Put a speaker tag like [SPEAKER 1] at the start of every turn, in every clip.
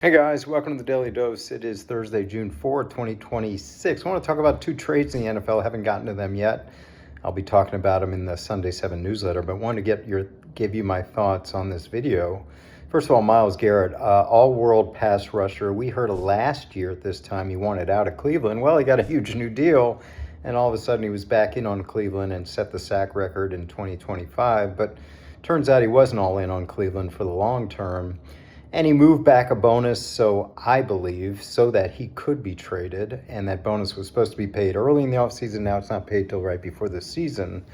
[SPEAKER 1] Hey guys, welcome to the Daily Dose. It is Thursday, June 4, 2026. I want to talk about two trades in the NFL. I haven't gotten to them yet. I'll be talking about them in the Sunday 7 newsletter, but wanted to give you my thoughts on this video. First of all, Myles Garrett, all-world pass rusher. We heard last year at this time he wanted out of Cleveland. Well, he got a huge new deal, and all of a sudden he was back in on Cleveland and set the sack record in 2025. But turns out he wasn't all in on Cleveland for the long term. And he moved back a bonus, so I believe, so that he could be traded. And that bonus was supposed to be paid early in the offseason. Now it's not paid till right before the season.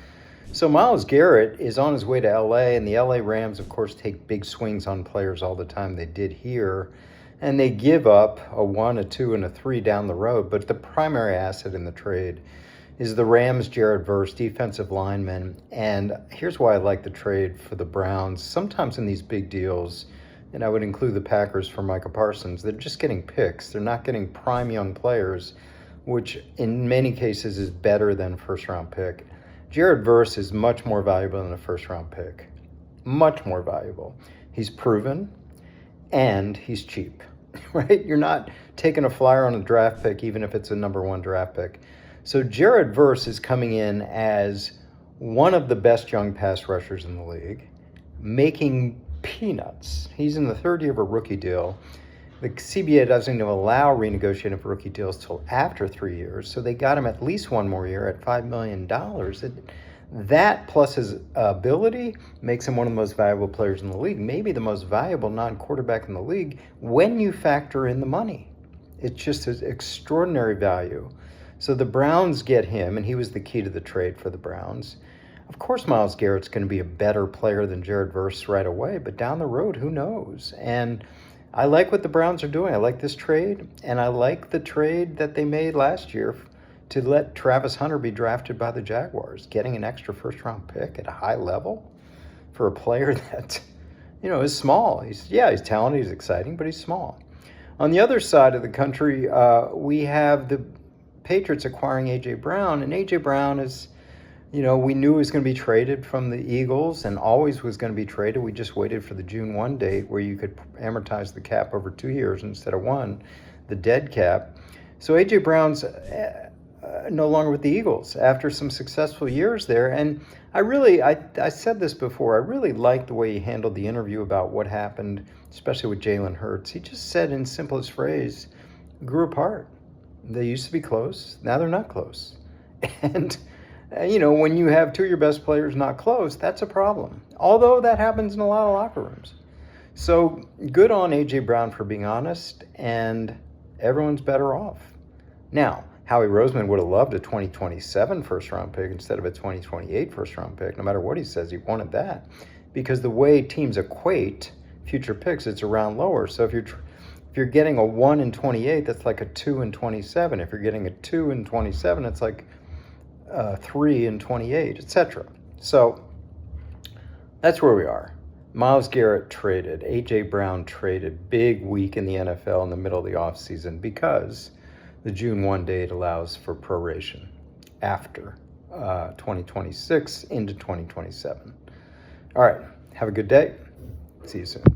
[SPEAKER 1] So Myles Garrett is on his way to LA, and the LA Rams, of course, take big swings on players all the time. They did here. And they give up a 1, a 2, and a 3 down the road. But the primary asset in the trade is the Rams' Jared Verse, defensive lineman. And here's why I like the trade for the Browns. Sometimes in these big deals, and I would include the Packers for Micah Parsons, they're just getting picks. They're not getting prime young players, which in many cases is better than a first-round pick. Jared Verse is much more valuable than a first-round pick. Much more valuable. He's proven, and he's cheap, right? You're not taking a flyer on a draft pick, even if it's a number 1 draft pick. So Jared Verse is coming in as one of the best young pass rushers in the league, making peanuts. He's in the third year of a rookie deal. The CBA doesn't even allow renegotiating of rookie deals till after 3 years, so they got him at least one more year at $5 million. That plus his ability makes him one of the most valuable players in the league, maybe the most valuable non-quarterback in the league when you factor in the money. It's just an extraordinary value. So the Browns get him, and he was the key to the trade for the Browns. Of course, Myles Garrett's going to be a better player than Jared Verse right away, but down the road, who knows? And I like what the Browns are doing. I like this trade, and I like the trade that they made last year to let Travis Hunter be drafted by the Jaguars, getting an extra first-round pick at a high level for a player that, is small. He's talented, he's exciting, but he's small. On the other side of the country, we have the Patriots acquiring A.J. Brown, and A.J. Brown is, we knew he was going to be traded from the Eagles and always was going to be traded. We just waited for the June 1 date where you could amortize the cap over 2 years instead of 1, the dead cap. So A.J. Brown's no longer with the Eagles after some successful years there. And I said this before, I really liked the way he handled the interview about what happened, especially with Jalen Hurts. He just said in simplest phrase, grew apart. They used to be close. Now they're not close. And when you have 2 of your best players not close, that's a problem. Although that happens in a lot of locker rooms. So good on A.J. Brown for being honest, and everyone's better off. Now, Howie Roseman would have loved a 2027 first-round pick instead of a 2028 first-round pick. No matter what he says, he wanted that. Because the way teams equate future picks, it's a round lower. So if you're getting a 1 in 28, that's like a 2 in 27. If you're getting a 2 in 27, it's like 3 and 28, etc. So that's where we are. Myles Garrett traded, A.J. Brown traded, big week in the NFL in the middle of the offseason because the June 1 date allows for proration after 2026 into 2027. All right, have a good day. See you soon.